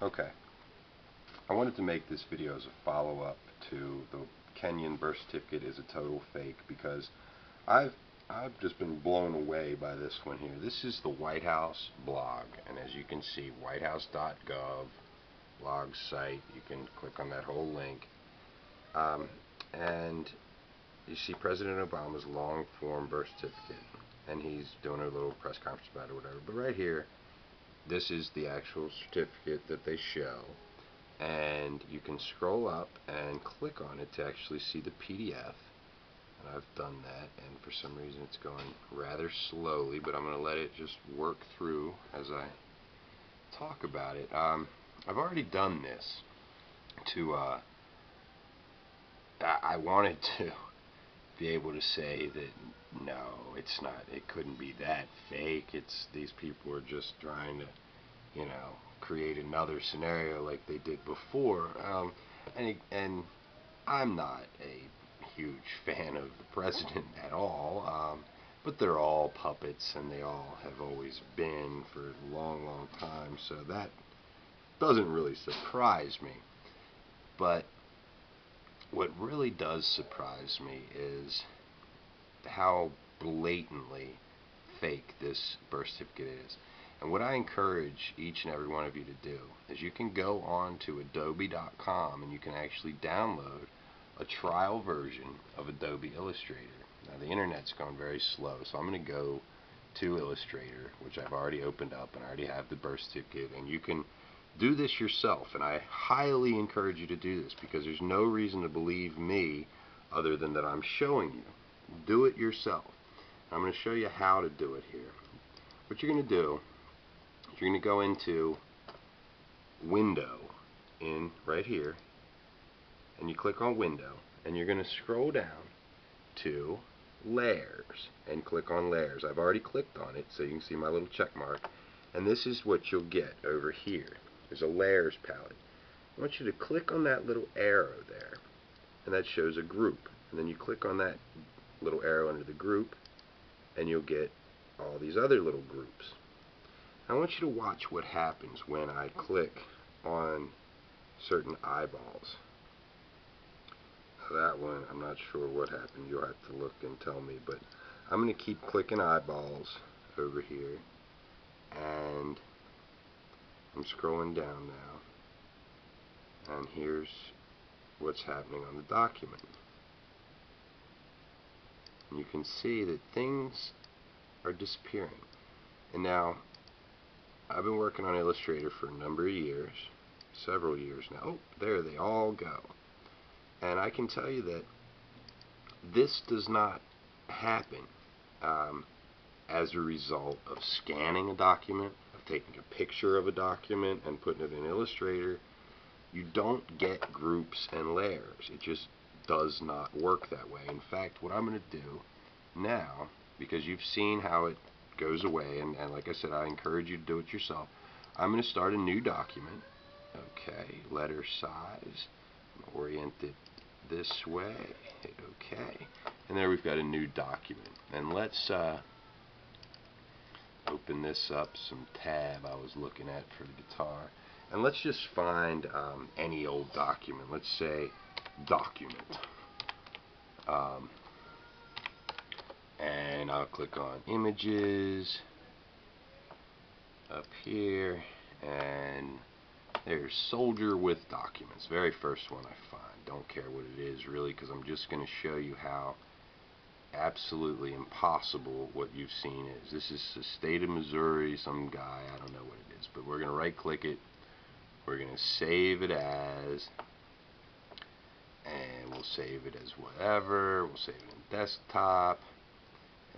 Okay, I wanted to make this video as a follow-up to the Kenyan birth certificate is a total fake, because I've I've just been blown away by this one here. This is the White House blog, and as you can see, whitehouse.gov blog site. You can click on that whole link, and you see President Obama's long-form birth certificate, and he's doing a little press conference about it or whatever. But right here, this is the actual certificate that they show, and you can scroll up and click on it to actually see the PDF. And I've done that, and for some reason it's going rather slowly, but I'm going to let it just work through as I talk about it. I've already done this to I wanted to be able to say that no, it's not, it couldn't be that fake. It's these people are just trying to, create another scenario like they did before. And I'm not a huge fan of the president at all, but they're all puppets, and they all have always been for a long, long time, so that doesn't really surprise me. But what really does surprise me is how blatantly fake this birth certificate is. And what I encourage each and every one of you to do is you can go on to adobe.com and you can actually download a trial version of Adobe Illustrator. Now the internet's gone very slow, so I'm going to go to Illustrator, which I've already opened up, and I already have the birth certificate, and you can do this yourself. And I highly encourage you to do this, because there's no reason to believe me other than that I'm showing you. Do it yourself. I'm going to show you how to do it here. What you're going to do is you're going to go into Window in right here, and you click on Window, and you're going to scroll down to Layers and click on Layers. I've already clicked on it, so you can see my little check mark, and this is what you'll get over here. There's a Layers palette. I want you to click on that little arrow there, and that shows a group, and then you click on that little arrow under the group, and you'll get all these other little groups. I want you to watch what happens when I click on certain eyeballs. That one, I'm not sure what happened. You'll have to look and tell me, but I'm going to keep clicking eyeballs over here, and I'm scrolling down now, and here's what's happening on the document. And you can see that things are disappearing. And now, I've been working on Illustrator for a number of years, several years now. Oh, there they all go. And I can tell you that this does not happen as a result of scanning a document, of taking a picture of a document and putting it in Illustrator. You don't get groups and layers. It just does not work that way. In fact, what I'm going to do now, because you've seen how it goes away, and like I said, I encourage you to do it yourself, I'm going to start a new document. Okay, letter size, orient it this way, hit OK, and there we've got a new document. And let's open this up, some tab I was looking at for the guitar, and let's just find any old document. Let's say document, and I'll click on images up here, and there's soldier with documents, very first one I find. Don't care what it is really, because I'm just going to show you how absolutely impossible what you've seen is. This is the state of Missouri, some guy, I don't know what it is, but we're going to right click it, we're going to save it as, and we'll save it as whatever, we'll save it in desktop,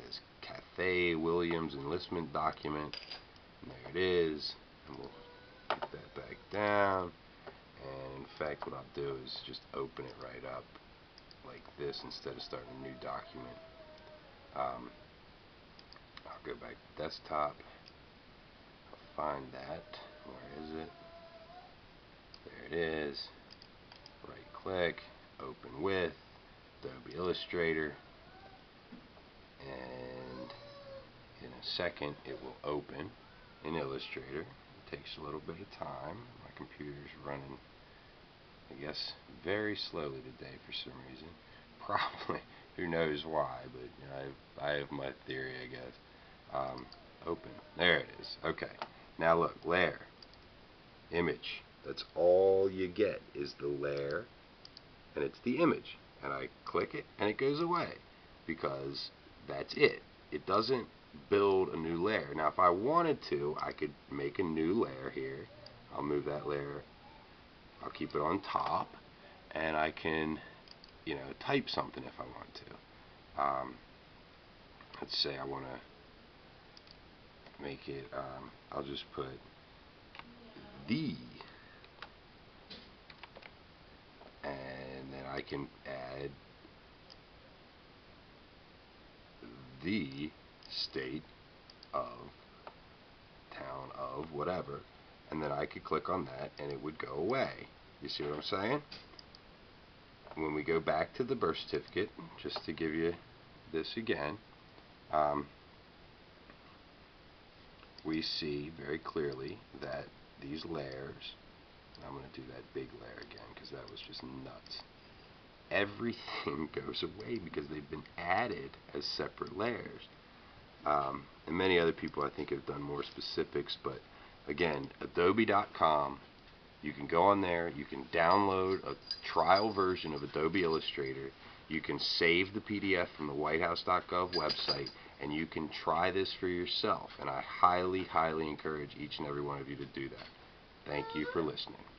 as Cathay Williams enlistment document, and there it is, and we'll get that back down. And in fact, what I'll do is just open it right up like this instead of starting a new document. I'll go back to desktop. I'll find that. Where is it? There it is. Right click, open with Adobe Illustrator, and in a second it will open in Illustrator. takes a little bit of time. My computer's running, I guess, very slowly today for some reason. Probably, who knows why, but you know, I have my theory, I guess. Open. There it is. Okay. Now look, layer, image. That's all you get is the layer, and it's the image. And I click it, and it goes away because that's it. It doesn't build a new layer. Now, if I wanted to, I could make a new layer here. I'll move that layer. I'll keep it on top, and I can, you know, type something if I want to. Let's say I want to make it. I'll just put the, and then I can add the state of, town of, whatever, and then I could click on that and it would go away. You see what I'm saying? When we go back to the birth certificate, just to give you this again, we see very clearly that these layers, I'm going to do that big layer again because that was just nuts. Everything goes away because they've been added as separate layers. And many other people I think have done more specifics, but again, adobe.com, you can go on there, you can download a trial version of Adobe Illustrator, you can save the PDF from the whitehouse.gov website, and you can try this for yourself, and I highly, highly encourage each and every one of you to do that. Thank you for listening.